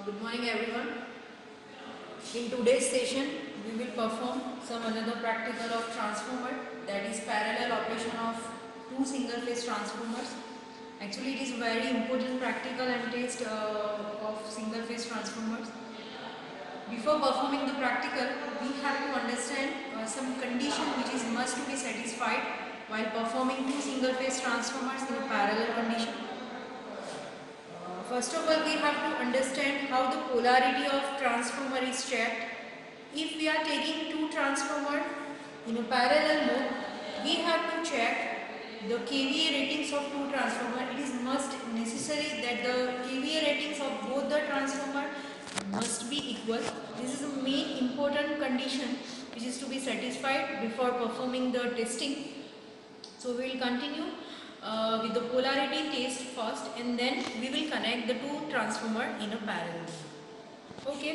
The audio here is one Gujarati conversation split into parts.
Good morning everyone. In today's session we will perform some another practical of transformer, that is parallel operation of two single phase transformers. Actually it is very important practical and test of single phase transformers. Before performing the practical we have to understand some condition which is must to be satisfied while performing two single phase transformers in a parallel condition. First of all, we have to understand how the polarity of transformer is checked. If we are taking two transformers in a parallel mode, we have to check the kVA ratings of two transformers. It is must necessary that the kVA ratings of both the transformer must be equal. This is the main important condition which is to be satisfied before performing the testing. So we will continue with the polarity test first, and then we will connect the two transformer in a parallel. Okay.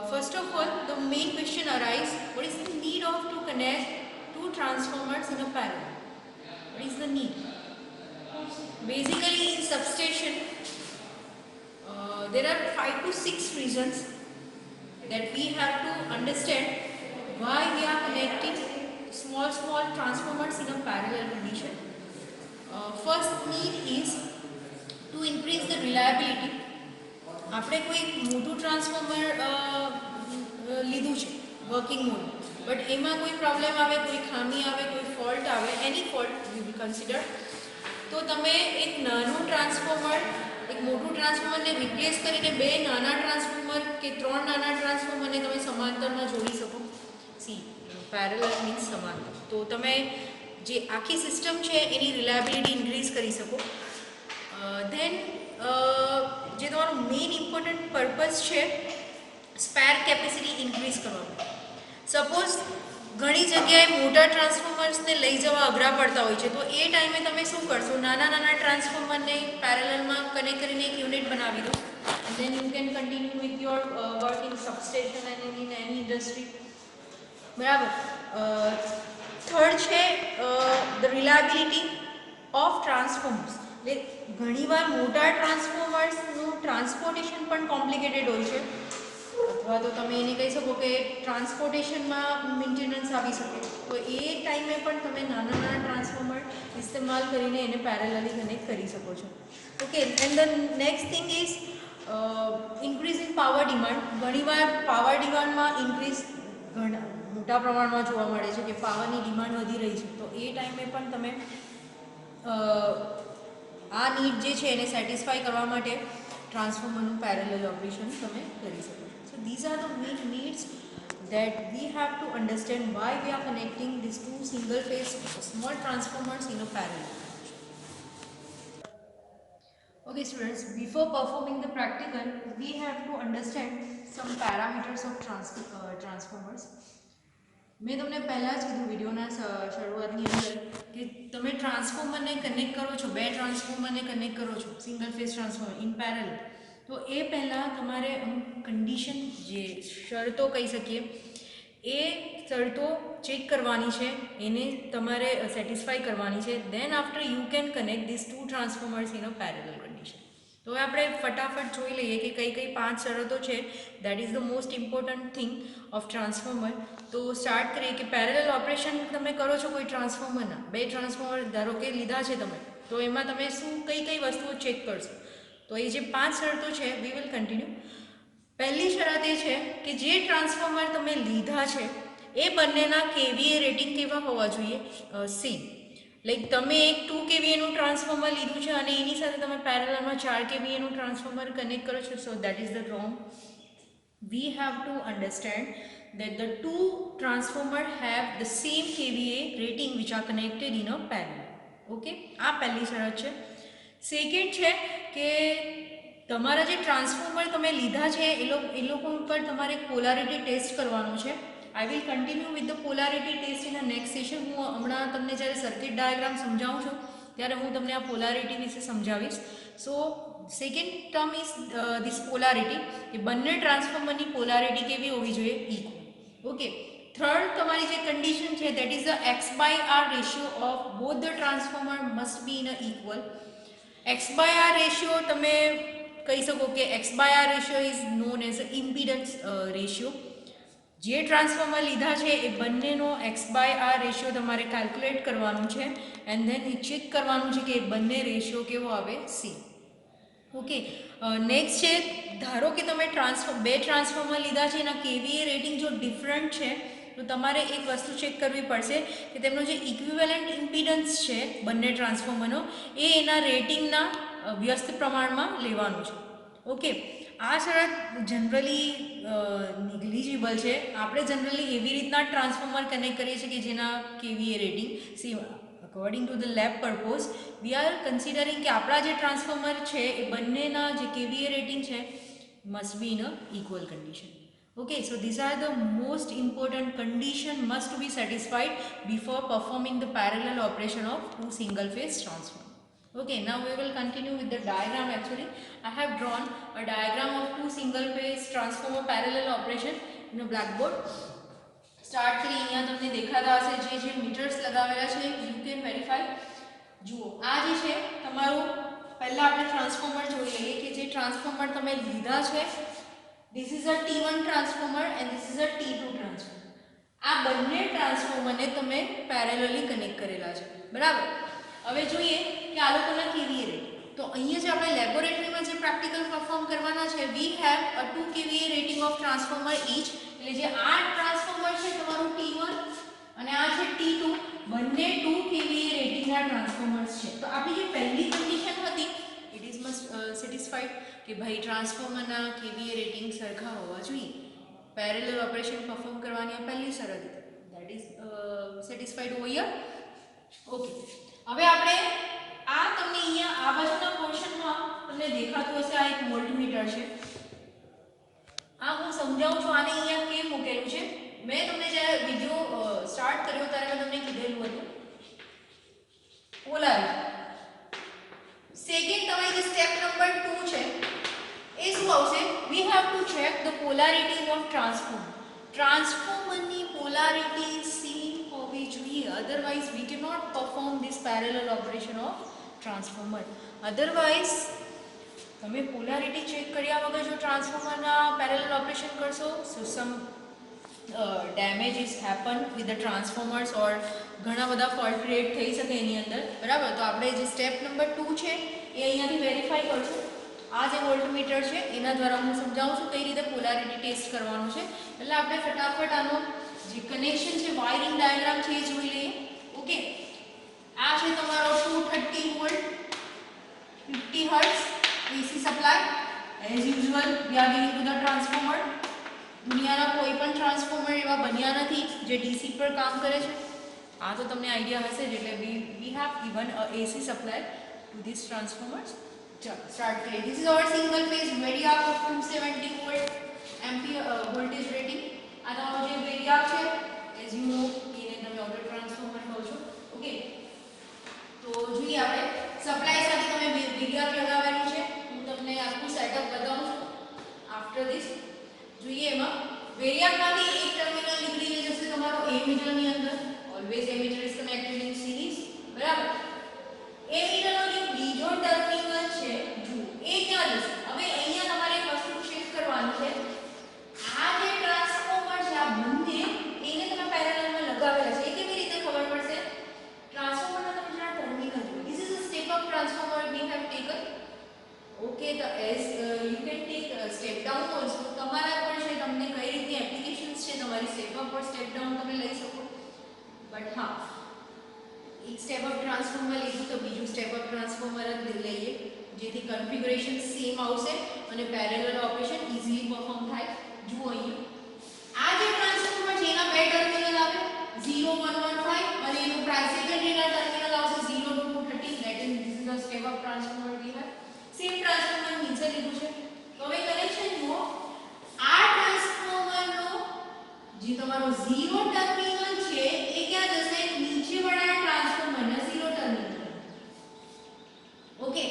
First of all, the main question arises: what is the need of to connect two transformers in a parallel? What is the need? Basically, in substation, there are 5 to 6 reasons that we have to understand why we are connecting small transformers in a parallel condition. First need is to increase the reliability. આપણે કોઈ મોટું ટ્રાન્સફોર્મર લીધું છે વર્કિંગ મોડ, બટ એમાં કોઈ પ્રોબ્લેમ આવે, કોઈ ખામી આવે, કોઈ ફોલ્ટ આવે, એની ફોલ્ટ વી વિલ કન્સિડર. તો તમે એક નાનું ટ્રાન્સફોર્મર, એક મોટું ટ્રાન્સફોર્મરને રિપ્લેસ કરીને બે નાના ટ્રાન્સફોર્મર કે ત્રણ નાના ટ્રાન્સફોર્મરને તમે સમાંતરમાં જોડી શકો. સી પેરેલલ મીન્સ સમાંતર. તો તમે જે આખી સિસ્ટમ છે એની રિલાયબિલિટી ઇન્ક્રીઝ કરી શકો. ધેન જે તમારું મેઇન ઇમ્પોર્ટન્ટ પર્પઝ છે સ્પેર કેપેસિટી ઇન્ક્રીઝ કરવાનું. સપોઝ ઘણી જગ્યાએ મોટા ટ્રાન્સફોર્મર્સને લઈ જવા અઘરા પડતા હોય છે, તો એ ટાઈમે તમે શું કરશો? નાના નાના ટ્રાન્સફોર્મરને પેરેલલમાં કનેક્ટ કરીને એક યુનિટ બનાવી દો, and then you can continue with your work in substation and in any industry. બરાબર. થર્ડ છે ધ રિલાયબિલિટી ઓફ ટ્રાન્સફોર્મર્સ. એટલે ઘણીવાર મોટા ટ્રાન્સફોર્મર્સનું ટ્રાન્સપોર્ટેશન પણ કોમ્પ્લિકેટેડ હોય છે, અથવા તો તમે એને કહી શકો કે ટ્રાન્સપોર્ટેશનમાં મેન્ટેનન્સ આવી શકે. તો એ ટાઈમે પણ તમે નાના નાના ટ્રાન્સફોર્મર ઇસ્તેમાલ કરીને એને પેરેલલી કનેક્ટ કરી શકો છો. Okay. And the next thing is increase in power demand. ઘણીવાર પાવર ડિમાન્ડમાં ઇન્ક્રીઝ મોટા પ્રમાણમાં જોવા મળે છે કે પાવરની ડિમાન્ડ વધી રહી છે, તો એ ટાઈમે પણ તમે આ નીડ જે છે એને સેટિસ્ફાઈ કરવા માટે ટ્રાન્સફોર્મરનું પેરેલલ ઓપરેશન તમે કરી શકો છો. સો these are the main needs that we have to understand why we are connecting these two single phase small transformers in a parallel. Okay students, before performing the practical we have to understand some parameters of transformers. મેં તમને પહેલાં જ કીધું વિડીયોના શરૂઆતની અંદર કે તમે ટ્રાન્સફોર્મરને કનેક્ટ કરો છો, બે ટ્રાન્સફોર્મરને કનેક્ટ કરો છો single phase transformer in parallel, તો એ પહેલાં તમારે અમુક કન્ડિશન જે શરતો કહી શકીએ એ શરતો ચેક કરવાની છે, એને તમારે સેટિસ્ફાઈ કરવાની છે. Then after you can connect this to transformers in a parallel condition. તો હવે આપણે ફટાફટ જોઈ લઈએ કે કઈ કઈ 5 શરતો છે. That is the most important thing of transformer. તો સ્ટાર્ટ કરીએ કે પેરેલલ ઓપરેશન તમે કરો છો કોઈ ટ્રાન્સફોર્મરના, બે ટ્રાન્સફોર્મર ધારો કે લીધા છે તમે, તો એમાં તમે શું કઈ કઈ વસ્તુઓ ચેક કરશો? તો એ જે 5 શરતો છે વી વિલ કન્ટિન્યુ. પહેલી શરત એ છે કે જે ટ્રાન્સફોર્મર તમે લીધા છે એ બંનેના કેવીએ રેટિંગ કેવા હોવા જોઈએ? સેમ. લાઈક તમે એક 2 kVAનું ટ્રાન્સફોર્મર લીધું છે અને એની સાથે તમે પેરેલલમાં 4 kVAનું ટ્રાન્સફોર્મર કનેક્ટ કરો છો, so that is the wrong. We have to understand that the two transformers have the same kVA rating which are connected in a parallel. Okay, આ પહેલી શરત છે. સેકન્ડ છે કે તમારા જે ટ્રાન્સફોર્મર તમે લીધા છે એ લોકો ઉપર તમારે પોલારિટી ટેસ્ટ કરવાનું છે. I will continue with the polarity test in the next session. હું હમણાં તમને જ્યારે સર્કિટ ડાયાગ્રામ સમજાવું છું ત્યારે હું તમને આ પોલારિટી વિશે સમજાવીશ. So second term is this polarity, કે બંને ટ્રાન્સફોર્મરની પોલારિટી કેવી હોવી જોઈએ? ઇક્વલ. ઓકે. થર્ડ તમારી જે કન્ડિશન છે that is the x/r ratio of both the transformer must be in a equal. x/r ratio તમે કહી શકો કે x/r ratio is known as a impedance ratio. જે ટ્રાન્સફોર્મર લીધા છે એ બંનેનો x/r રેશિયો તમારે કેલ્ક્યુલેટ કરવાનું છે એન્ડ ધેન ચેક કરવાનું છે કે બંને રેશિયો કેવો આવે સી. ઓકે, નેક્સ્ટ છે, ધારો કે તમે બે ટ્રાન્સફોર્મર લીધા છે, એના કેવીએ રેટિંગ જો ડિફરન્ટ છે તો તમારે એક વસ્તુ ચેક કરવી પડશે કે તેમનો જે ઇક્વિવેલન્ટ ઇમ્પિડન્સ છે બંને ટ્રાન્સફોર્મરનો એ એના રેટિંગના વ્યસ્ત પ્રમાણમાં લેવાનું છે. ઓકે, આ શરત જનરલી નિગ્લિજિબલ છે. આપણે જનરલી એવી રીતના ટ્રાન્સફોર્મર કનેક્ટ કરીએ છીએ કે જેના kVA rating C. According to the lab purpose we are considering કે આપણા જે ટ્રાન્સફોર્મર છે એ બંનેના જે કેવીએ રેટિંગ છે must be in a equal condition. Okay, so these are the most important condition must be satisfied before performing the parallel operation of two single phase transformer. Okay, now we will continue with the diagram. Actually, I have drawn a diagram of two single phase transformer parallel operation in a blackboard. Start કરી અહીંયા તમને દેખાતા હશે જે મીટર્સ લગાવેલા છે you can verify. જુઓ, આ જે છે તમારું, પહેલા આપણે ટ્રાન્સફોર્મર જોઈ લઈએ કે જે ટ્રાન્સફોર્મર તમે લીધા છે. This is a T1 transformer and this is a T2 transformer. આ બંને ટ્રાન્સફોર્મરને તમે પેરેલલી કનેક્ટ કરેલા છે, બરાબર. હવે જોઈએ કે આ લોકોના કેવીએ રેટિંગ. તો અહીંયા જે આપણે લેબોરેટરીમાં જે પ્રેક્ટિકલ પરફોર્મ કરવાના છે, we have a 2 kVA rating of transformer each. એટલે જે આ ટ્રાન્સફોર્મર છે તમારું T1 અને આ છે T2, બંને 2 kVA રેટિંગના ટ્રાન્સફોર્મર્સ છે. તો આપણી જે પહેલી કન્ડિશન હતી ઇટ ઇઝ મસ્ટ સેટિસ્ફાઈડ કે ભાઈ ટ્રાન્સફોર્મરના કેવીએ રેટિંગ સરખા હોવા જોઈએ. પેરેલલ ઓપરેશન પરફોર્મ કરવાની આ પહેલી શરત હતી, that is satisfied over here. Okay, હવે આપણે આ તમને અહીંયા આ બાજુના પોર્શનમાં તમને દેખાતું હશે, આ એક વોલ્ટમીટર છે. આ હું સમજાવું છું આને અહીંયા કેમ મૂકેલું છે. મેં તમને જ્યારે વિડિયો સ્ટાર્ટ કર્યો ત્યારે મેં તમને કીધેલું હતું પોલારિટી. સેકન્ડ તમારી જે સ્ટેપ નંબર 2 છે એ શું આવશે? We have to check the polarity of transformer. ટ્રાન્સફોર્મરની પોલારિટી સી હોવી જોઈએ, otherwise we can not perform this parallel operation of transformer. Otherwise તમે પોલારિટી ચેક કર્યા વગર જો ટ્રાન્સફોર્મરના પેરેલલ ઓપરેશન કરશો so some damages happen with the transformers or ઘણા બધા ફોલ્ટ ક્રિએટ થઈ શકે એની અંદર, બરાબર. તો આપણે જે સ્ટેપ નંબર 2 છે એ અહીંયાથી વેરીફાઈ કરશું. આ જે વોલ્ટમીટર છે એના દ્વારા હું સમજાવું છું કઈ રીતે પોલારિટી ટેસ્ટ કરવાનું છે. એટલે આપણે ફટાફટ આનો જે કનેક્શન છે, વાયરિંગ ડાયાગ્રામ છે એ જોઈ લઈએ. ઓકે, આ છે તમારો 230 volt 50 hertz AC supply. As usual V are giving to the transformer. દુનિયાના કોઈ પણ ટ્રાન્સફોર્મર એવા બન્યા નથી જે ડીસી પર કામ કરે છે. આ તો તમને આઈડિયા હશે જ. એટલે we have given a AC supply to this transformers. ચાલો સ્ટાર્ટ કરીએ. This is our single phase variac of 270 volt ampere voltage rating. આ તમારો જે વેરિયાક છે એઝ યુ નો એને તમે ઓટો ટ્રાન્સફોર્મર કહો છો. ઓકે, તો જોઈએ આપણે સપ્લાય સાથે તમે વેરિયાક લગાવેલું છે. હું તમને આખું સેટઅપ બતાવું છું આફ્ટર ધીસ. જોઈએ એમાં વેરિયાકમાંથી એક ટર્મિનલ નીકળીને જશે તમારો એમીટરની અંદર. Always ammeter is connected in series, બરાબર. એમીટરનો જે બીજો ટર્મિનલ છે જુઓ એ ક્યાં જશે? હવે અહીંયા તમારે એક વસ્તુ ચેક કરવાની છે. આ જે ટ્રાન્સફોર્મર છે આ બંને એને તમે પેરેલલમાં લગાવેલા છે. એ કેવી રીતે ખબર પડશે? ટ્રાન્સફોર્મરના તમે જરા ટર્મિનલ જુઓ. This is a step up transformer we have taken. Okay, તો as you can take step down also. તમારા પર છે તમને કઈ રીતની એપ્લિકેશન્સ છે તમારી step up or step down તમે લઈ શકો. બટ હા, એક સ્ટેપ અપ ટ્રાન્સફોર્મર લીધું તો બીજું સ્ટેપ અપ ટ્રાન્સફોર્મર જ લઈએ જેથી કન્ફિગરેશન સેમ આવશે અને પેરેલલ ઓપરેશન ઈઝીલી પરફોર્મ થાય. જુઓ અહીંયા આ જે ટ્રાન્સફોર્મર છે એના બે ટર્મિનલ આવે 0 1 1 5 અને એનું સેકન્ડરીના ટર્મિનલ આવશે 0 2 2 30. That is this is a step up transformer we have. Same transformer નીચે લીધું છે. તો હવે કનેક્શન જુઓ. આ ટ્રાન્સફોર્મરનો જે તમારો 0 ટર્મિનલ છે એ ક્યાં જશે? નીચેવાળા ટ્રાન્સફોર્મરના 0 ટર્મિનલ. ઓકે,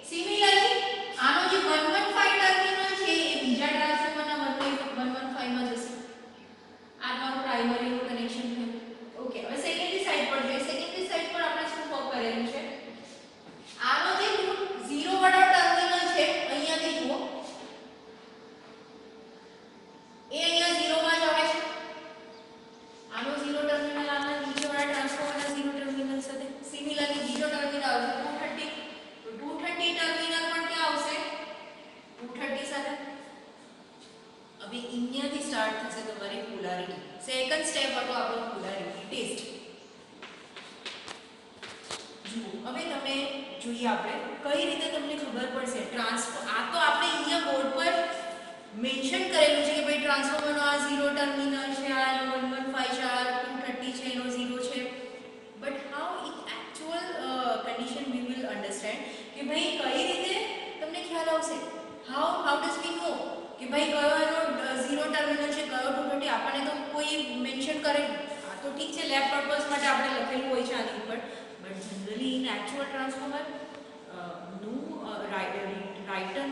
સિમિલરલી આનો જે 115 ટર્મિનલ છે એ બીજા ટ્રાન્સફોર્મરના 115 માં જશે. આ તમારું પ્રાઇમરીનું કનેક્શન છે. ઓકે, હવે સેકન્ડરી સાઈડ પર જોઈએ. સેકન્ડરી સાઈડ પર આપણે શું કરેલું છે? આનો જે 0 વાળો ટર્મિનલ છે અહીંયાથી જુઓ હવે અહીંયાથી સ્ટાર્ટ થશે તમારી પોલારિટી. સેકન્ડ સ્ટેપ હતો આપણો પોલારિટી ટેસ્ટ. જુઓ હવે તમે જોઈએ આપણે કઈ રીતે તમને ખબર પડશે ટ્રાન્સફર. આ તો આપણે અહીંયા બોર્ડ પર મેન્શન કરેલું છે કે ભાઈ ટ્રાન્સફોર્મરનો આ 0 ટર્મિનલ છે, આ 115 છે, આ 230 છે, એનો 0 છે. But how in actual condition we will understand કે ભાઈ કઈ રીતે તમને ખ્યાલ આવશે. હાઉ ડઝ વી નો કે ભાઈ કયો એનો 0 ટર્મિનલ છે, કયો 230. આપણને તો કોઈ મેન્શન કરે. આ તો ઠીક છે લેબ પર્પઝ માટે આપણે લખેલું હોય છે આની ઉપર. But generally in actual transformer, no written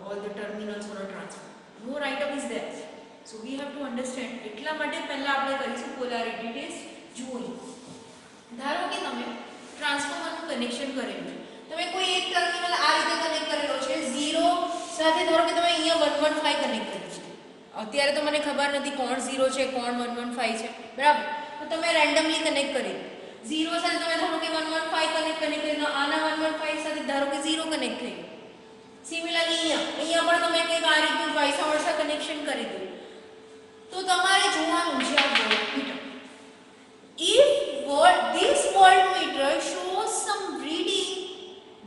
all the terminals for a transformer. No write-up is there. So we have to understand. એટલા માટે પહેલા આપણે કરીશું પોલારિટી ટેસ્ટ. જુઓ ધારો કે તમે ટ્રાન્સફોર્મરનું કનેક્શન કરેલું છે. તમે કોઈ એક ટર્મિનલ આ રીતે કનેક્ટ કરેલો છે 0 સાથે. ધારો કે તમે અહીંયા 115 કનેક્ટ કર્યું છે. અત્યારે તો મને ખબર નથી કોણ 0 છે કોણ 115 છે, બરાબર. તો તમે રેન્ડમલી કનેક્ટ કરી 0 સાથે તમે ધારો કે 115 કનેક્ટ કરીને આના 115 સાથે ધારો કે 0 કનેક્ટ થઈ. સિમિલરલી અહીંયા પણ તમે કંઈક આ રીતનું વાઇસ વર્સા કનેક્શન કરી દો. તો તમારે જોવાનું છે આ voltmeter. If this voltmeter shows some reading,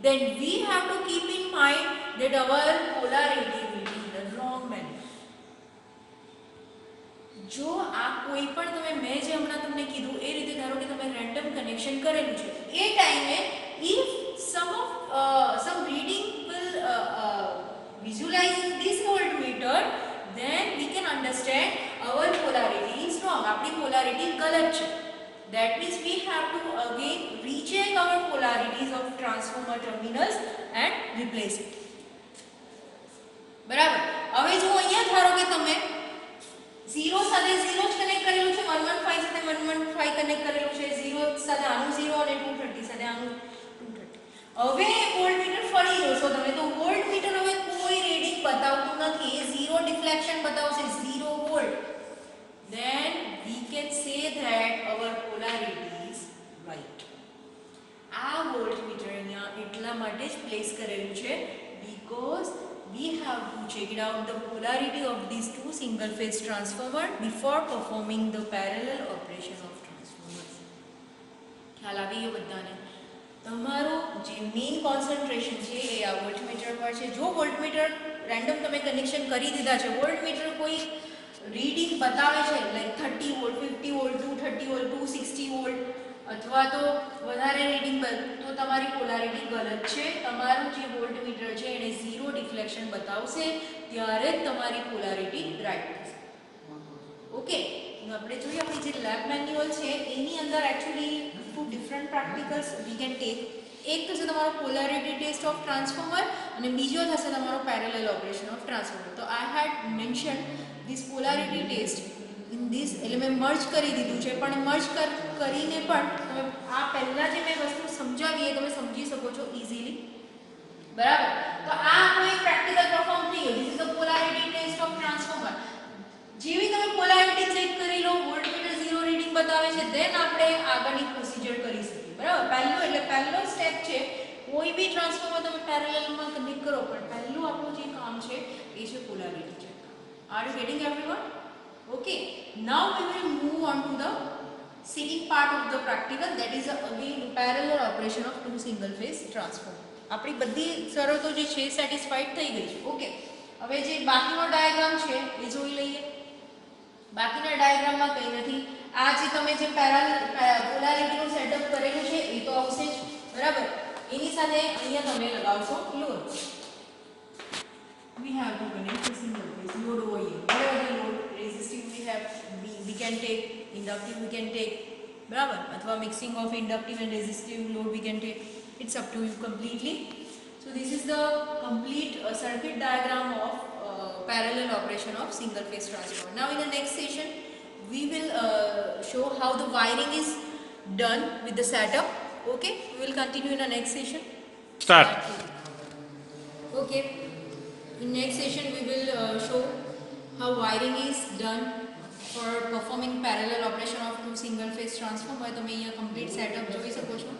then we have to keep in mind that our polarity will be in the wrong manner. જો આ કોઈ પણ તમે મેં જે હમણાં તમને કીધું એ રીતે ધારો કે તમે રેન્ડમ કનેક્શન કરેલું છે એ ટાઈમે if some reading will visualize in this voltmeter, then we can understand our polarity is wrong. આપણી પોલારિટી ગલત છે. That means we have to again recheck our polarities of transformer terminals and replace it. બરાબર. હવે જો અહીંયા ધારો કે તમે 0 સાથે 0 જ કનેક્ટ કરેલું છે, 115 સાથે 115 કનેક્ટ કરેલું છે, 0 સાથે આનું 0 અને 230 સાથે આનું 230. હવે વોલ્ટમીટર ફરી જોશો તમે તો વોલ્ટમીટર હવે કોઈ રીડિંગ બતાવતું નથી. એ 0 ડિફ્લેક્શન બતાવશે 0 volt. Then we can say that our polarity is right. આ વોલ્ટમીટર અહીંયા એટલા માટે જ પ્લેસ કરેલું છે because we have to check it out the polarity of these two single phase transformer before performing the parallel operation of transformers. ખ્યાલ આવી ગયો બધાને? તમારું જે મેઇન કોન્સન્ટ્રેશન છે એ આ વોલ્ટમીટર પર છે. જો વોલ્ટમીટર રેન્ડમ તમે કનેક્શન કરી દીધા છે, વોલ્ટમીટર કોઈ રીડિંગ બતાવે છે like 30 volt, 50 volt, 230 volt, 260 volt અથવા તો વધારે રીડિંગ તો તમારી પોલારિટી ગલત છે. તમારું જે વોલ્ટમીટર છે એને 0 ડિફ્લેક્શન બતાવશે ત્યારે જ તમારી પોલારિટી રાઈટ થશે. ઓકે. આપણે જોઈએ આપણી જે લેબ મેન્યુઅલ છે એની અંદર actually 2 different practicals we can take. એક થશે તમારો પોલારિટી ટેસ્ટ ઓફ ટ્રાન્સફોર્મર અને બીજો થશે તમારો પેરેલલ ઓપરેશન ઓફ ટ્રાન્સફોર્મર. તો આઈ હેડ mention this polarity test in this એટલે મેં મર્જ કરી દીધું છે, પણ મર્જ કરીને પણ તમે આ પહેલા જે મેં વસ્તુ સમજાવી એ તમે સમજી શકો છો ઇઝીલી. બરાબર. તો આ આપણો એક પ્રેક્ટિકલ પરફોર્મ થઈ ગયો. This is the polarity test of transformer. જેવી તમે પોલારિટી ચેક કરી લો, વોલ્ટમીટર 0 રીડિંગ બતાવે છે, દેન આપણે આગળની પ્રોસિજર કરી શકીએ. બરાબર. પહેલો સ્ટેપ છે કોઈ બી ટ્રાન્સફોર્મર તમે પેરેલલમાં કનેક્ટ કરો, પણ પહેલું આપણું જે કામ છે એ છે polarity check. Are you getting everyone? Okay. Now we will move on to the second part of the practical, that is again parallel operation of two single phase transformer. આપણી બધી શરતો જે છે સેટિસ્ફાઈડ થઈ ગઈ છે. ઓકે. હવે જે બાકીનો ડાયાગ્રામ છે એ જોઈ લઈએ. બાકીના ડાયાગ્રામમાં કંઈ નથી. આ જે તમે જે પોલારિટીનું સેટઅપ કરેલું છે એ તો આવશે જ. બરાબર. એની સાથે અહીંયા તમે લગાવશો load. We have to connect the single phase load over here. Whatever the load, resistive we can take, inductive we can take, બરાબર. અથવા mixing of inductive and resistive load we can take. It's up to you completely. So this is the complete circuit diagram of parallel operation of single phase transformer. Now in the next session we will show how the wiring is done with the setup. Okay, we will continue in the next session. Start. Okay. In next session we will show how wiring is done for performing parallel operation of two single phase transformer. તમે અહીંયા complete setup જોઈ શકો છો.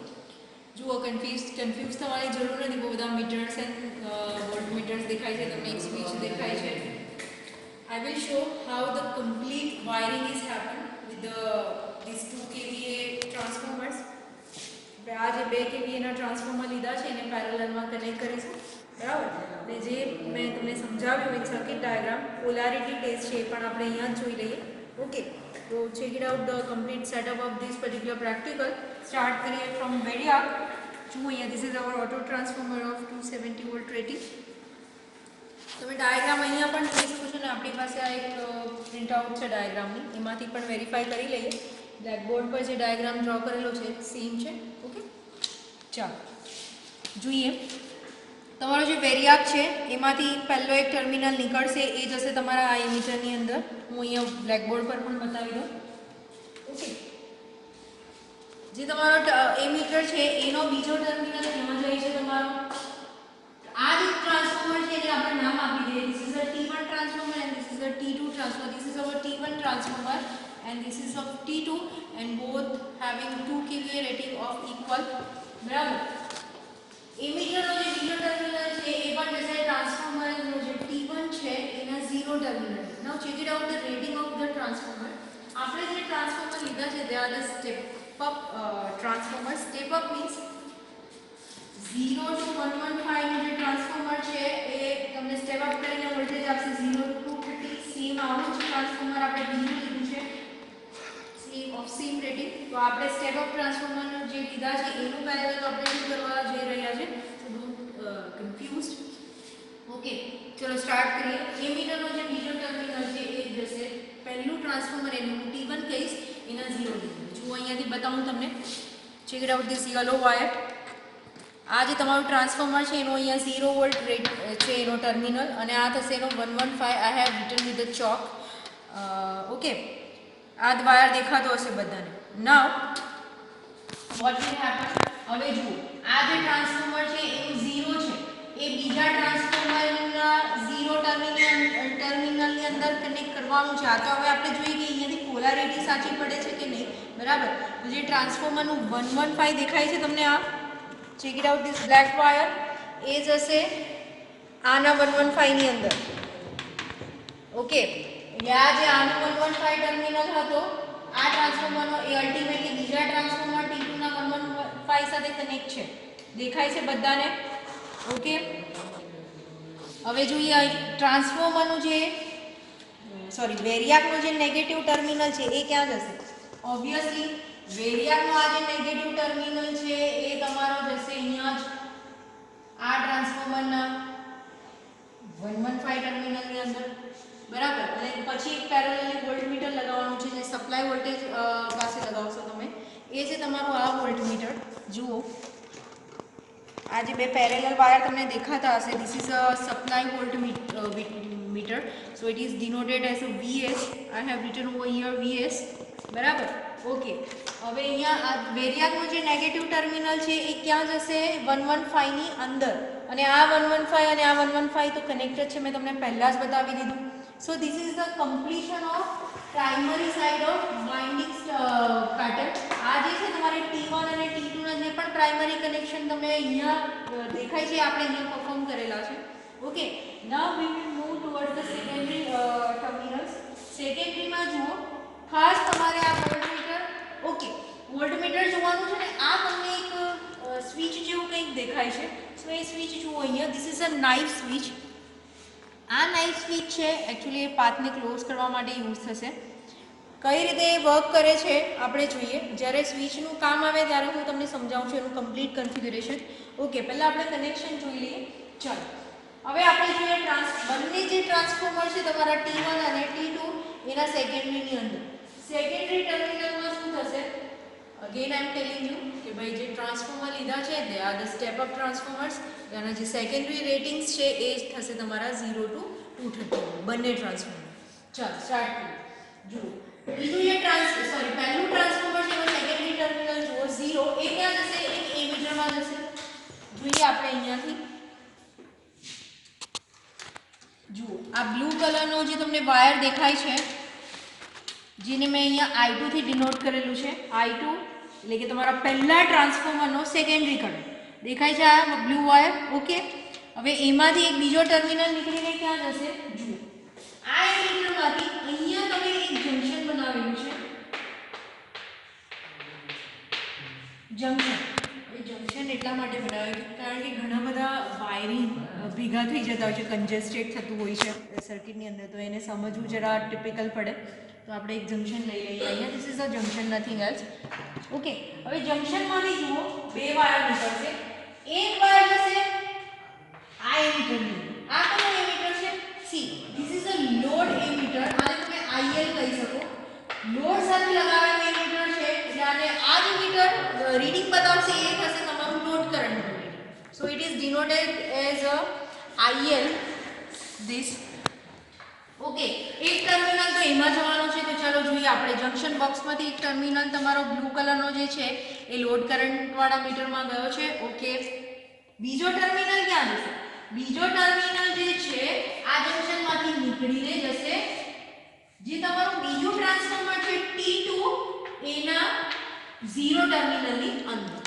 જુઓ કન્ફ્યુઝ થવાની જરૂર નથી. બહુ બધા મીટર્સ એન્ડ વોલ્ટમીટર્સ દેખાય છે, તમને એક સ્વિચ દેખાય છે. I will show how the complete wiring is happened with these 2 kVA transformers. આ જે 2 kVA ના ટ્રાન્સફોર્મર લીધા છે એને પેરેલલમાં કનેક્ટ કરીશું, બરાબર. ને જે મેં તમને સમજાવ્યું એક સર્કિટ ડાયાગ્રામ પોલારિટી ટેસ્ટ છે એ પણ આપણે અહીંયા જ જોઈ લઈએ. ઓકે, તો check it out the complete setup of this particular practical. Start કરીએ ફ્રોમ વેરિયાક. જુઓ અહીંયા this is hour auto transformer of 270 volt rating. તમે ડાયાગ્રામ અહીંયા પણ જોઈ શકો છો ને આપણી પાસે આ એક પ્રિન્ટ આઉટ છે ડાયાગ્રામની, એમાંથી પણ વેરીફાઈ કરી લઈએ. બ્લેકબોર્ડ પર જે ડાયાગ્રામ ડ્રો કરેલો છે સેમ છે. ઓકે, ચાલો જોઈએ. તમારો જે વેરિયાક છે એમાંથી પહેલો એક ટર્મિનલ નીકળશે, એ જશે તમારા આ એમીટરની અંદર. હું અહીંયા બ્લેકબોર્ડ પર પણ બતાવી દઉં. ઓકે, જે તમારો એમીટર છે એનો બીજો ટર્મિનલ એમાં જાય છે તમારો આ જે ટ્રાન્સફોર્મર છે એને આપણે નામ આપી દઈએ. This is a T1 transformer and this is a T2 transformer. This is hour T1 transformer and this is of T2 and both having 2 kVA rating of equal, બરાબર. એમીટરનો જે બીજો ટર્મિનલ છે એ પણ જશે ટ્રાન્સફોર્મરનો જે T1 છે એના 0 terminal. Now check it out the rating of the transformer. આપણે જે ટ્રાન્સફોર્મર લીધા છે they are the step up transformer. step up means 0 to 115 નું જે ટ્રાન્સફોર્મર છે એ તમને સ્ટેપ અપ કરીને વોલ્ટેજ આપશે 0 to 230. સેમ આવું જ ટ્રાન્સફોર્મર આપણે બીજું લીધું છે સેમ રેટિંગ. તો આપણે સ્ટેપ અપ ટ્રાન્સફોર્મર જે લીધા છે એનું પેરેલલ આપણે શું કરવા જઈ રહ્યા છે, સો ડોન્ટ કન્ફ્યુઝડ. ઓકે, ચલો સ્ટાર્ટ કરીએ. એમીટરનો જે બીજો ટર્મિનલ છે એ જશે પહેલું ટ્રાન્સફોર્મર, એનું હું T1 કહીશ, એના 0 લીધું. જો અહીંયાથી બતાવું તમને. Check it out this yellow wire. આ જે તમારું ટ્રાન્સફોર્મર છે એનો અહીંયા 0 વોલ્ટ રેટ છે એનો ટર્મિનલ, અને આ થશે એનો 115. I have written with the chalk. Okay, આ વાયર દેખાતો હશે બધાને. નાઉ વોટ વિલ હેપન, હવે જુઓ આ જે ટ્રાન્સફોર્મર છે એનું 0 છે એ બીજા ટ્રાન્સફોર્મરના 0 ટર્મિનલની અંદર કનેક્ટ કરવાનું છે. આ તો હવે આપણે જોઈએ કે અહીંયાથી પોલારિટી સાચી પડે છે કે નહીં, બરાબર. તો જે ટ્રાન્સફોર્મરનું 115 દેખાય છે તમને, આ check it out this black wire, એ જશે આના 115 ની અંદર. ઓકે, આ જે આનો 115 ટર્મિનલ હતો આ ટ્રાન્સફોર્મરનો, એ અલ્ટિમેટલી બીજા ટ્રાન્સફોર્મર T2 ના 115 સાથે કનેક્ટ છે. દેખાય છે બધાને? ઓકે, હવે જોઈએ ટ્રાન્સફોર્મરનું જે વેરિયાકનો જે નેગેટિવ ટર્મિનલ છે એ ક્યાં જશે. ઓબ્વિયસલી વેરિયાકનો આ જે નેગેટિવ ટર્મિનલ છે એ તમારો જશે અહીંયા જ આ ટ્રાન્સફોર્મરના 115 ટર્મિનલની અંદર, બરાબર. અને પછી એક પેરેલલ વોલ્ટમીટર લગાવવાનું છે જે સપ્લાય વોલ્ટેજ પાસે લગાવશો તમે, એ છે તમારું આ વોલ્ટમીટર. જુઓ આ જે બે પેરેલલ વાયર તમને દેખાતા હશે, this is a supply voltmeter. So it is denoted as a VS. I have return over here VS, બરાબર. ઓકે, હવે અહીંયા આ વેરિયાકનો જે નેગેટિવ ટર્મિનલ છે એ ક્યાં જશે, 115 ની અંદર. અને આ 115 અને આ 115 તો કનેક્ટેડ છે, મેં તમને પહેલા જ બતાવી દીધું. So this is the completion of primary side of winding pattern. આ જે છે તમારે T1 અને T2 ના જે પણ પ્રાઇમરી કનેક્શન તમને અહીંયા દેખાય છે આપણે અહીંયા પરફોર્મ કરેલા છે. Okay, now we will move towards the secondary terminals. Secondary માં જુઓ ખાસ તમારે આ વોલ્ટમીટર, ઓકે વોલ્ટમીટર જોવાનું છે ને. આ તમને એક સ્વિચ જેવું કંઈક દેખાય છે. સો એ સ્વિચ જુઓ અહીંયા, this is a knife switch. આ નાઇફ સ્વિચ છે એકચ્યુઅલી એ પાથને ક્લોઝ કરવા માટે યુઝ થશે. કઈ રીતે એ વર્ક કરે છે આપણે જોઈએ. જ્યારે સ્વિચનું કામ આવે ત્યારે હું તમને સમજાવું છું એનું કમ્પ્લીટ કન્ફિગ્યુરેશન. ઓકે, પહેલાં આપણે કનેક્શન જોઈ લઈએ. ચાલો હવે આપણે જોઈએ બંને જે ટ્રાન્સફોર્મર છે તમારા T1 અને T2 એના સેકન્ડરીની અંદર. સેકન્ડરી ટર્મિનલમાં શું થશે, again I M telling you કે ભાઈ જે ટ્રાન્સફોર્મર લીધા છે they are the step up transformers. એના જે સેકન્ડરી રેટિંગ્સ છે એ થશે તમારા 0 to 230 બંને ટ્રાન્સફોર્મર. ચાલો સ્ટાર્ટ કરીએ. જુઓ બીજું જે પહેલું ટ્રાન્સફોર્મર છે એનું સેકન્ડરી ટર્મિનલ જુઓ 0, એ ક્યાં જશે, એક એમીટરમાં જશે. જોઈએ આપણે અહીંયાથી જુઓ આ બ્લુ કલરનો જે તમને વાયર દેખાય છે જેને મેં અહીંયા I2 થી ડિનોટ કરેલું છે. I2 એટલે કે તમારા પહેલા ટ્રાન્સફોર્મરનો સેકન્ડરી કરંટ દેખાય છે આ બ્લુ વાયર. ઓકે, હવે એમાંથી એક બીજો ટર્મિનલ નીકળીને ક્યાં જશે, જુઓ આ એમીટર જંક્શન. એ જંક્શન એટલા માટે બનાવ્યું કારણ કે ઘણા બધા વાયરિંગ ભેગા થઈ જતા હોય છે, કન્જેસ્ટેડ થતું હોય છે સર્કિટની અંદર, તો એને સમજવું જરા ટિપિકલ પડે. તો આપણે એક જંક્શન લઈ લઈએ અહીંયા. This is a junction, nothing else. Okay, હવે જંક્શનમાંથી જુઓ બે વાયર નીકળશે. એક વાયર જશે આ એમીટરની, આ કયો એમીટર છે? C. This is a load ammeter. આને તમે આઈએલ કહી શકો. લોડ સાથે લગાવેલું એમીટર છે એટલે આને આ જ એમીટર રીડિંગ બતાવશે એ થશે તમારું load current reading. So it is denoted as a IL this. Okay, એક ટર્મિનલ તો એમાં જવાનું છે, તો ચાલો જોઈએ. આપણે જંક્શન બોક્સમાંથી એક ટર્મિનલ તમારો બ્લુ કલરનો જે છે એ લોડ કરંટ વાળા મીટરમાં ગયો છે. ઓકે, બીજો ટર્મિનલ ક્યાં જશે? બીજો ટર્મિનલ જે છે આ જંક્શનમાંથી નીકળીને જશે જે તમારું બીજું ટ્રાન્સફોર્મર છે T2 એના 0 ટર્મિનલની અંદર.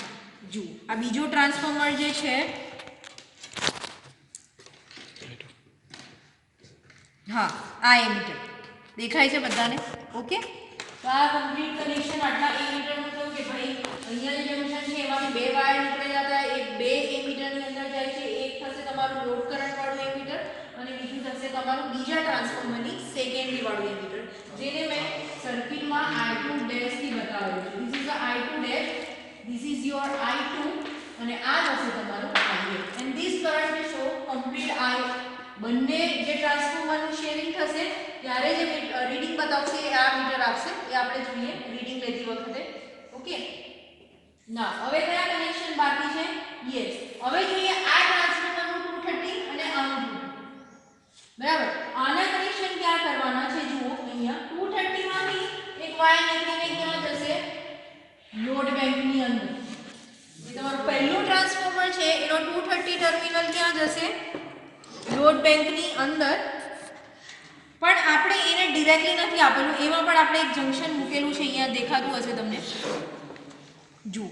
જુઓ, આ બીજો ટ્રાન્સફોર્મર જે છે, હા, આ એમીટર દેખાય છે બધાને? ઓકે, તો આ કમ્પ્લીટ કનેક્શન આટલા એમીટરનું થયું કે ભાઈ અહીંયા જે જંક્શન છે એમાંથી બે વાયર નીકળેલા હતા, એ બે એમીટરની અંદર જાય છે. એક થશે તમારું લોડ કરંટ વાળું એમીટર અને બીજું થશે તમારું બીજા ટ્રાન્સફોર્મરની સેકન્ડરી વાળું એમીટર, જેને મેં સર્કિટમાં I2 ડેશ થી બતાવેલું છે. This is a I2 dash, this is your I2 અને આ થશે તમારું I8. And this current show complete બંને જે ટ્રાન્સફોર્મરનું શેરિંગ થશે ત્યારે જે રીડિંગ બતાવશે એ આ મીટર આપશે. એ આપણે જોઈએ રીડિંગ લેતી વખતે. ઓકે, ના હવે કયા કનેક્શન બાકી છે? યસ, હવે જોઈએ આ ટ્રાન્સફોર્મરનું 230 અને આનું 230. બરાબર, આના કનેક્શન ક્યાં કરવાના છે? જુઓ અહીંયા 230 માંથી એક વાયર નીકળીને ક્યાં જશે? લોડ બેંકની અંદર. જે તમારું પહેલું ટ્રાન્સફોર્મર છે એનો 230 ટર્મિનલ ક્યાં જશે? લોડ બેંકની અંદર. પણ આપણે એને ડિરેક્ટલી નથી આપેલું, એમાં પણ આપણે એક જંક્શન મૂકેલું છે. અહીંયા દેખાતું હશે તમને. જુઓ,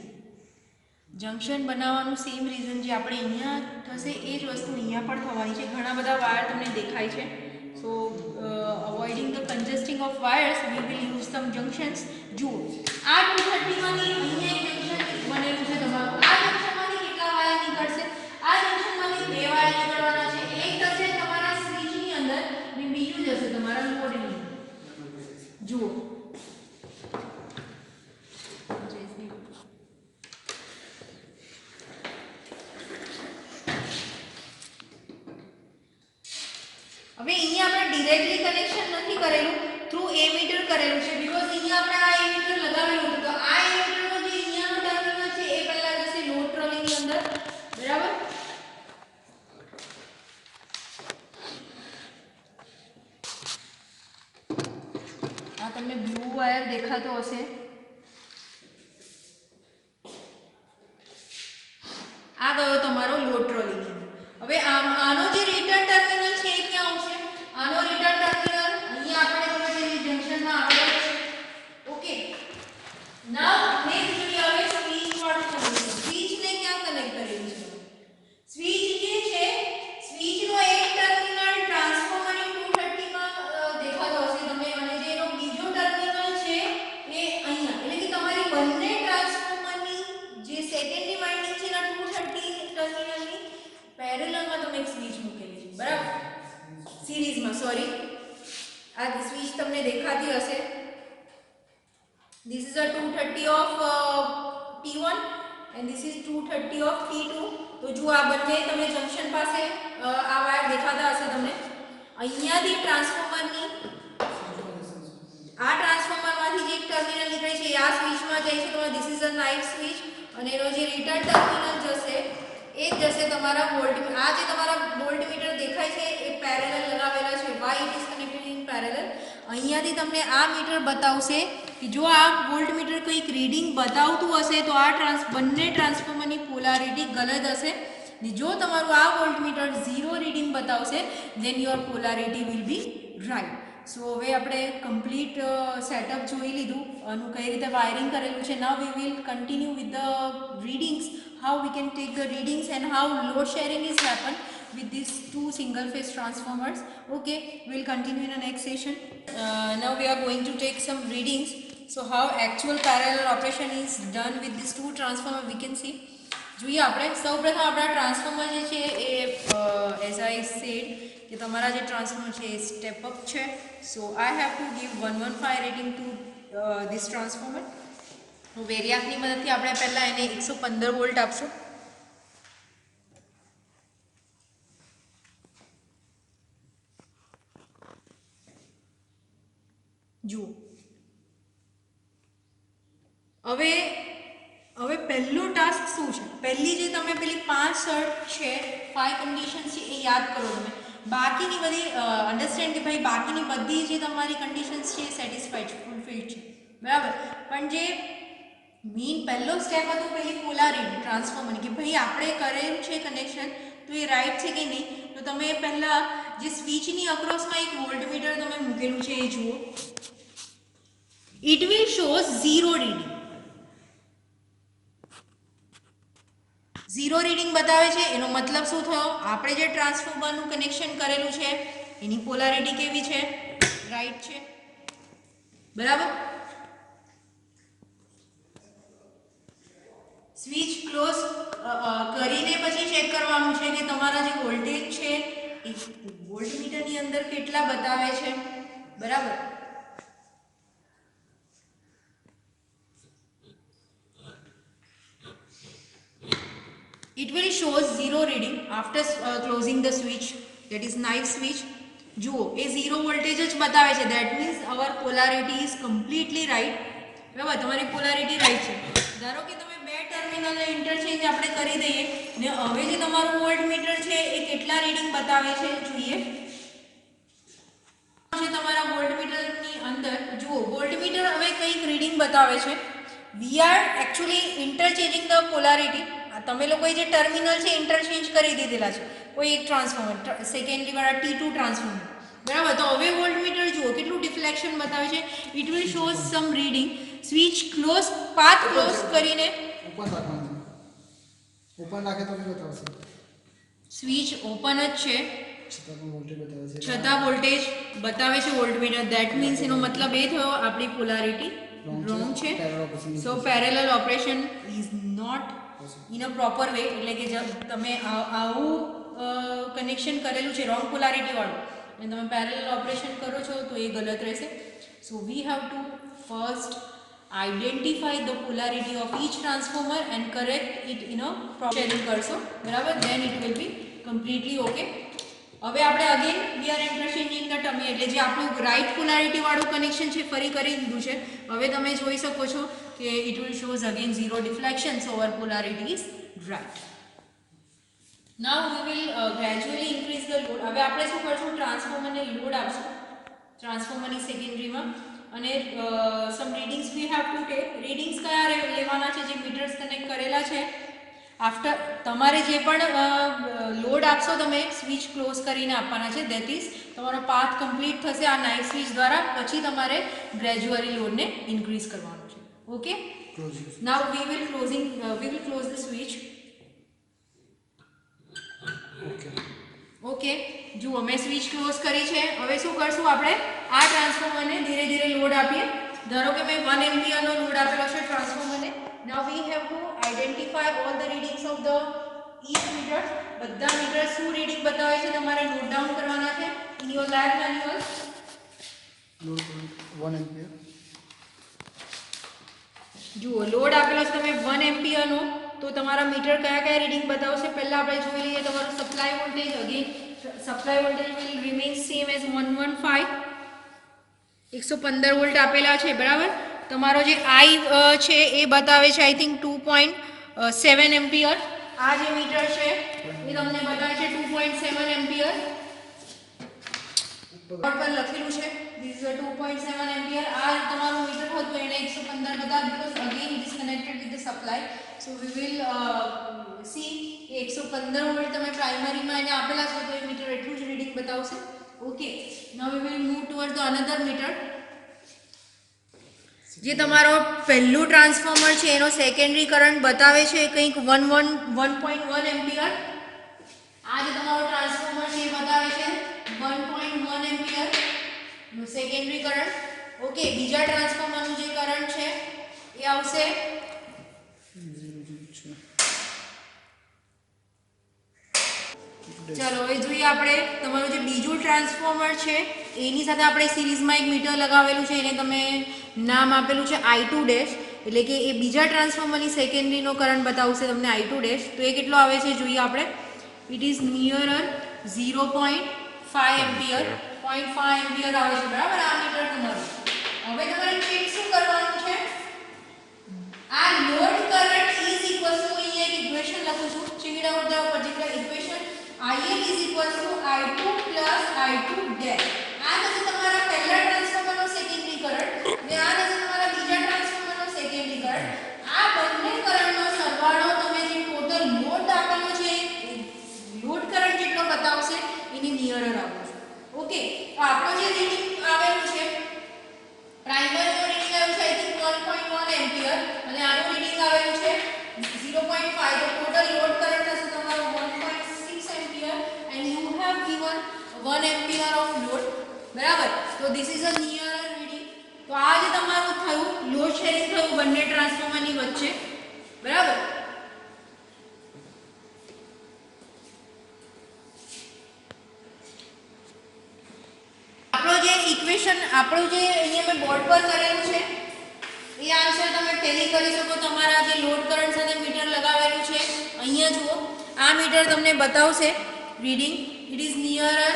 જંક્શન બનાવવાનું સેમ રીઝન જે આપણે અહીંયા થશે એ જ વસ્તુ અહીંયા પણ થવાની છે. ઘણા બધા વાયર તમને દેખાય છે. So avoiding the congesting of wires we will use some junctions. જુઓ, આ 230 માંથી અહીંયા એક જંક્શન બનેલું છે તમારું. આ જંક્શનમાંથી કેટલા વાયર નીકળશે? આ જંક્શનમાંથી બે વાયર નીકળવાના છે. એક થશે તમારા સ્વિચની અંદર અને બીજું જશે તમારા લોડની અંદર. જુઓ, હવે અહીંયા આપણે ડિરેક્ટલી કનેક્શન નથી કરેલું, થ્રુ એમીટર કરેલું છે. બીકોઝ અહીંયા આપણે આ એમીટર લગાવેલું હતું, તો આ એમીટરનો જે અહીંયાનો ટર્મિનલ છે એ પહેલા જશે લોડ ટ્રોલીની અંદર. બરાબર, આ તમને બ્લુ વાયર દેખાતો હશે. આ ગયો તમારો લોડ ટ્રોલી. હવે આનો જે રિટર્ન ટર્મિનલ છે એ ક્યાં આવશે? આનો રિટર્ન ટર્મિનલ અહીંયા આપણે ખબર છે જંક્શનમાં આવેલો છે. ઓકે, નાઉ નેક્સ્ટ જોઈએ હવે સ્વિચ વાળું કનેક્શન. સ્વિચને ક્યાં કનેક્ટ કરેલું છે? સ્વિચ જે છે, સ્વિચનો એક ટર્મિનલ ટ્રાન્સફોર્મરની 230 માં દેખાતો હશે તમને, અને જે એનો બીજો ટર્મિનલ છે એ અહીંયા. એટલે કે તમારી બંને ટ્રાન્સફોર્મરની જે સેકન્ડરી વાઇન્ડિંગ છે એના 230 ટર્મિનલની પેરેલલમાં તમે એક સ્વિચ મૂકેલી છે. બરાબર, સિરીઝમાં. સોરી, આ સ્વિચ તમને દેખાતી હશે. This is a 230 of T1 and this is 230 of T2. તો જો આ બંને તમે જંક્શન પાસે આ વાયર દેખાતા હશે તમને. અહીંયાથી ટ્રાન્સફોર્મરની આ ટ્રાન્સફોર્મરમાંથી જે એક ટર્મિનલ નીકળે છે એ આ સ્વિચમાં જાય છે. તમારા this is a night switch અને એનો જે રિટર્ન ટર્મિનલ જશે એ જશે તમારા વોલ્ટ. આ જે તમારા વોલ્ટમીટર દેખાય છે એ પેરેલલ લગાવેલા છે. Y it is connected in parallel. અહીંયાથી તમને આ મીટર બતાવશે કે જો આ વોલ્ટમીટર કંઈક રીડિંગ બતાવતું હશે તો આ બંને ટ્રાન્સફોર્મરની પોલારિટી ગલત હશે. જો તમારું આ વોલ્ટમીટર 0 રીડિંગ બતાવશે then your polarity will be right. So હવે આપણે કમ્પ્લીટ સેટઅપ જોઈ લીધું, આનું કઈ રીતે વાયરિંગ કરેલું છે. Now we will continue with the readings, how we can take the readings and how load sharing is happen with these two single phase transformers. Okay, we'll continue in the next session. Now we are going to take some readings. So how actual parallel operation is done with these two transformer we can see. જોઈએ આપણે સૌપ્રથમ આપણા ટ્રાન્સફોર્મર જે છે એ એઝ આઈ સેડ કે તમારા જે ટ્રાન્સફોર્મર છે એ સ્ટેપ અપ છે. So I have to give 115 rating to this transformer. તો વેરિયાકની મદદથી આપણે પહેલાં એને 115 વોલ્ટ આપશું. જુઓ હવે પહેલો ટાસ્ક શું છે, પહેલી જે તમે પેલી 5 શર્ટ છે 5 કન્ડિશન્સ છે એ યાદ કરો તમે. બાકીની બધી અન્ડરસ્ટેન્ડ કે ભાઈ બાકીની બધી જે તમારી કન્ડિશન્સ છે એ સેટિસ્ફાઈડ ફૂલફિલ્ડ છે, બરાબર. પણ જે મેઇન પહેલો સ્ટેપ હતો પેલી પોલારિટી ટ્રાન્સફોર્મરની કે ભાઈ આપણે કરેલું છે કનેક્શન તો એ રાઈટ છે કે નહીં. તો તમે પહેલાં જે સ્વિચની અક્રોસમાં એક વોલ્ટમીટર તમે મૂકેલું છે એ જુઓ. It will shows 0 reading. 0 reading બતાવે છે એનો મતલબ શું થયો, આપણે જે ટ્રાન્સફોર્મરનું કનેક્શન કરેલું છે એની પોલારિટી કેવી છે, રાઈટ છે, બરાબર. સ્વિચ ક્લોઝ કરીને પછી ચેક કરવાનું છે કે તમારા જે વોલ્ટેજ છે એ વોલ્ટમીટરની અંદર કેટલા બતાવે છે, બરાબર. It will shows 0 reading after closing the switch, that is knife switch. જુઓ એ 0 વોલ્ટેજ જ બતાવે છે. That means our polarity is completely right, બરાબર. તમારી પોલારિટી રાઈટ છે. ધારો કે તમે બે ટર્મિનલને ઇન્ટરચેન્જ આપણે કરી દઈએ ને હવે જે તમારું વોલ્ટમીટર છે એ કેટલા રીડિંગ બતાવે છે જોઈએ. તમારા વોલ્ટમીટરની અંદર જુઓ વોલ્ટમીટર હવે કંઈક રીડિંગ બતાવે છે. We are actually interchanging the polarity. તમે લોકોએ જે ટર્મિનલ છે ઇન્ટરચેન્જ કરી દીધેલા છે કોઈ એક ટ્રાન્સફોર્મર સેકન્ડરી વાળા T2 ટ્રાન્સફોર્મર, બરાબર. તો હવે વોલ્ટમીટર જુઓ કેટલું ડિફ્લેક્શન બતાવે છે. It will show some reading. Switch close path close કરીને ઓપન રાખે તો બતાવશે. સ્વિચ ઓપન જ છે છતાં વોલ્ટેજ બતાવે છે વોલ્ટમીટર. ધેટ મીન્સ એનો મતલબ એ થયો આપણી પોલારિટી રોંગ છે. So parallel operation is not in a proper way. એટલે કે તમે આવું કનેક્શન કરેલું છે રોંગ પોલારિટી વાળું અને તમે પેરેલલ ઓપરેશન કરો છો તો એ ગલત રહેશે. So we have to first identify the polarity of each transformer and correct it in a proper sharing કરશો, બરાબર. then it will be completely okay. હવે આપણે again we are interchanging the terminal એટલે જે આપણું રાઈટ પોલારિટી વાળું કનેક્શન છે ફરી કરી દીધું છે. હવે તમે જોઈ શકો છો કે it will shows again 0 deflection. So our polarity is right. Now we will gradually increase the load. હવે આપણે શું કરશું, ટ્રાન્સફોર્મરને લોડ આપશું ટ્રાન્સફોર્મરની સેકન્ડરીમાં અને some readings we have to take. Readings કયા લેવાના છે, જે મીટર્સ કનેક્ટ કરેલા છે. આફ્ટર તમારે જે પણ લોડ આપશો તમે સ્વિચ ક્લોઝ કરીને આપવાના છે. દેટ ઇઝ તમારો પાથ કમ્પ્લીટ થશે આ નાઇફ સ્વિચ દ્વારા. પછી તમારે ગ્રેજ્યુઅલી લોડને ઇન્ક્રીઝ કરવાનું છે. Okay. Now we will close the switch. Okay. જુઓ મેં સ્વિચ ક્લોઝ કરી છે. હવે શું કરશું આપણે આ ટ્રાન્સફોર્મરને ધીરે ધીરે લોડ આપીએ. ધારો કે મેં 1 એમ્પિયરનો લોડ આપેલો છે ટ્રાન્સફોર્મરને. Now we have to identify all the readings of the each meter. બધા મીટર શું રીડિંગ બતાવે છે તમારે નોટ ડાઉન કરવાના છે in your lab manual. Load 1 ampere. જુઓ લોડ આપેલો છે તમે 1 એમ્પિયરનો, તો તમારા મીટર કયા કયા રીડિંગ બતાવશે પહેલા આપણે જોઈ લઈએ. તમારું supply voltage again supply voltage will remain same as 115 volt આપેલા છે, બરાબર. તમારો જે આઈ છે એ બતાવે છે આઈ થિંક 2.7 એમ્પિયર. આ જે મીટર છે એ તમને બતાવે છે 2.7 એમ્પિયર. ઉપર પર લખેલું છે ધીસ ઇઝ 2.7 એમ્પિયર. આ તમારું મીટર હતું એને 115 બતાવે because again it is connected with the supply. So we will see કે 115 વોલ્ટ તમે પ્રાઇમરીમાં એને આપેલા છે તો એ મીટર એટલું જ રીડિંગ બતાવશે. Okay. Now we will move toward the another meter. જે તમારો પહેલું ટ્રાન્સફોર્મર છે એનો સેકન્ડરી કરંટ બતાવે છે કંઈક 1.1 એમ્પિયર. આ જે તમારો ટ્રાન્સફોર્મર છે એ બતાવે છે 1.1 એમ્પિયર નો સેકન્ડરી કરંટ. ઓકે, બીજા ટ્રાન્સફોર્મરનું જે કરંટ છે એ આવશે 0 ચાલો હવે જોઈએ આપણે તમારું જે બીજું ટ્રાન્સફોર્મર છે એની સાથે આપણે સિરીઝમાં એક મીટર લગાવેલું છે, એને તમે નામ આપેલું છે I2 ડેશ, એટલે કે એ બીજા ટ્રાન્સફોર્મરની સેકન્ડરીનો કરંટ બતાવશે તમને I2 ડેશ. તો એ કેટલો આવે છે જોઈએ આપણે. ઇટ ઇઝ નિયરર 0.5 એમ્પિયર, 0.5 એમ્પિયર આવે છે, બરાબર. આ મીટર તમારું. હવે તમારે ચેક શું કરવાનું છે, આ load current is equal to, અહીંયા એક ઇક્વેશન લખું છું, check it out the particular equation. IL is equal to I2 plus I2 dash. આ થશે તમારા પહેલા ટ્રાન્સફોર્મરનો સેકન્ડરી કરંટ અને આ થશે તમારા બીજા ટ્રાન્સફોર્મરનો સેકન્ડરી કરંટ. આ બંને કરંટનો સરવાળો તમે જે ટોટલ લોડ આપેલો છે લોડ કરંટ જેટલો બતાવશે એની નિયરર આવો છો. ઓકે, તો આપણો જે રીડિંગ આવેલું છે પ્રાઇમરીનું રીડિંગ આવ્યું છે I think 1.1 એમ્પિયર અને આનું રીડિંગ આવેલું છે 0.5. તો ટોટલ લોડ કરંટ થશે તમારો 1.6 ampere and you have given 1 ampere of load, બરાબર. તો this is a nearer reading. તો આ જે તમારું થયું લોડ શેરિંગ થયું બંને ટ્રાન્સફોર્મરની વચ્ચે, બરાબર. આપણો જે ઇક્વેશન આપણું જે અહીંયા મેં બોર્ડ પર કરેલું છે એ આન્સર તમે ટેલી કરી શકો તમારા જે લોડ કરંટ સાથે મીટર લગાવેલું છે. અહીંયા જુઓ, આ મીટર તમને બતાવશે રીડિંગ ઇટ ઇઝ નિયરર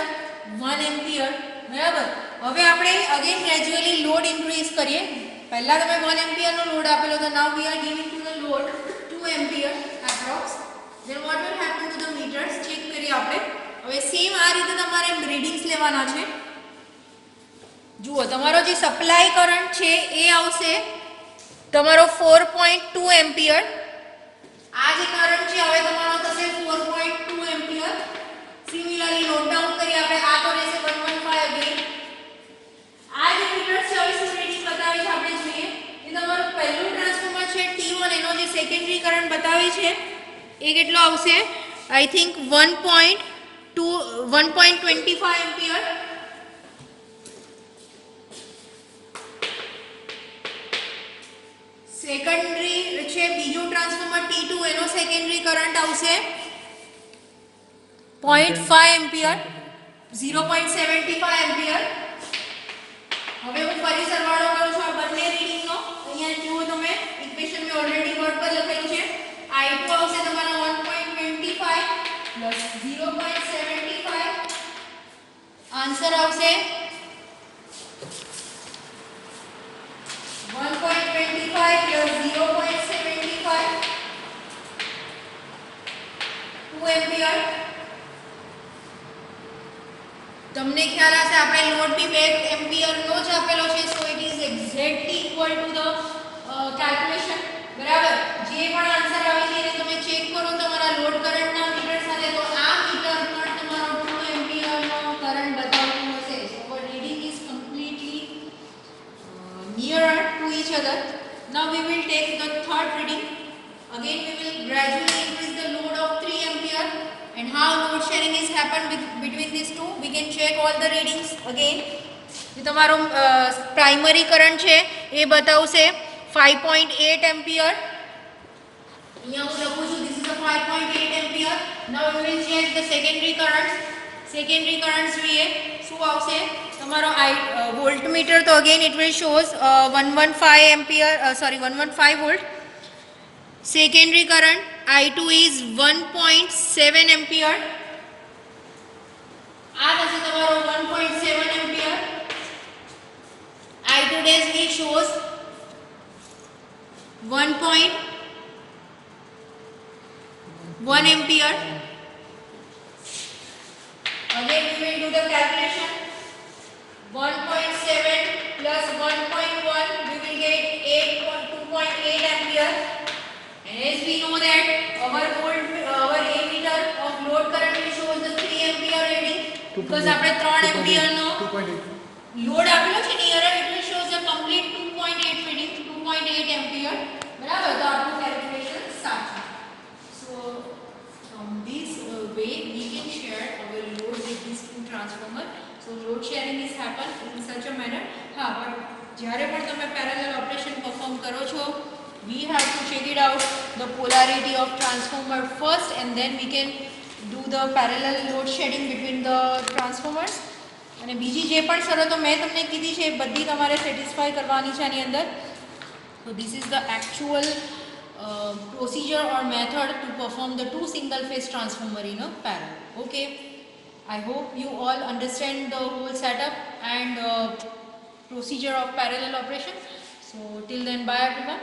1 એમ્પિયર, બરાબર. હવે આપણે અગેન ગ્રેજ્યુઅલી લોડ ઇન્ક્રીઝ કરીએ. પહેલા તમે 1 એમ્પિયરનો લોડ આપેલો તો now we are giving to the load 2 ampere approx. Then what will happen to the meters, check કરીએ આપણે. હવે સેમ આ રીતે તમારે રીડિંગ્સ લેવાના છે. જુઓ, તમારો જે સપ્લાય કરંટ છે એ આવશે તમારો 4.2 એમ્પિયર. આ જે કરંટ છે હવે તમારો થશે 4.2 એમ્પિયર. સિમિલરલી નોટ ડાઉન કરીએ આપણે. આ તો રહેશે 115 અગેન. આ જે મીટર છે હવે શું રીડિંગ બતાવે છે આપણે જોઈએ. એ તમારું પહેલું ટ્રાન્સફોર્મર છે T1, એનો જે સેકન્ડરી કરંટ બતાવે છે એ કેટલો આવશે આઈ થિંક 1.25 એમ્પિયર. સેકન્ડરી છે બીજું ટ્રાન્સફોર્મર T2, એનો સેકન્ડરી કરંટ આવશે 0.5 એમ્પિયર, 0.75 એમ્પિયર. હવે હું ફરી સરવાળો કરું છું આ બંને રીડિંગનો. અહીંયા જુઓ તમે ઇક્વેશન મેં ઓલરેડી બોર્ડ પર લખેલું છે. I2 આવશે તમારો 1.25 પ્લસ 0.75. આન્સર આવશે 1.25 plus 0.75 2 એમ્પિયર. તમને ખ્યાલ હશે આપણે લોડ બી 2 એમ્પિયરનો જ આપેલો છે, so it is exactly equal to the calculation, બરાબર. જે પણ આન્સર આવે છે એને તમે ચેક કરો તમારા લોડ કરંટના મીટર સાથે. તો આ મીટર પર તમારો 2 એમ્પિયરનો કરંટ બતાવતું હશે. So our reading is completely nearer to each other. Now we will take the third reading. Again we will gradually increase the load of 3 ampere and how load sharing is happened between these two. We can check all the readings again. જે તમારો પ્રાઇમરી કરંટ છે એ બતાવશે 5.8 એમ્પિયર. અહીંયા હું લખું છું this is a 5.8 ampere. Now we will check the secondary currents. Secondary current જોઈએ શું આવશે તમારો વોલ્ટમીટર. તો again it will shows 115 ampere, sorry 115 volt. Secondary current I2 is 1.7 ampere. આ થશે તમારો 1.7 ampere. I2 dash will shows 1.1 ampere. Again we will do the calculation. 1.7 plus 1.1 we will get 2.8 ampere. And as we know that our ammeter of load current will show the 3 ampere reading because આપણે 3 ampere નો લોડ આપેલો છે near it will show the complete 2.8 reading, 2.8 ampere, બરાબર. તો આપણું કેલ્ક્યુલેશન સાચું. So from this way we can share our load with these two transformer. So load sharing is happen in such a manner. But જ્યારે પણ તમે પેરેલલ ઓપરેશન પરફોર્મ કરો છો, we have to check it out the polarity of transformer first and then we can do the parallel load shedding between the transformers. અને બીજી જે પણ શરતો મેં તમને કીધી છે એ બધી તમારે સેટિસ્ફાય કરવાની છે આની અંદર. So this is the actual procedure or method to perform the two single phase transformer in a parallel. Okay, I hope you all understand the whole setup and procedure of parallel operation. So till then, bye everyone.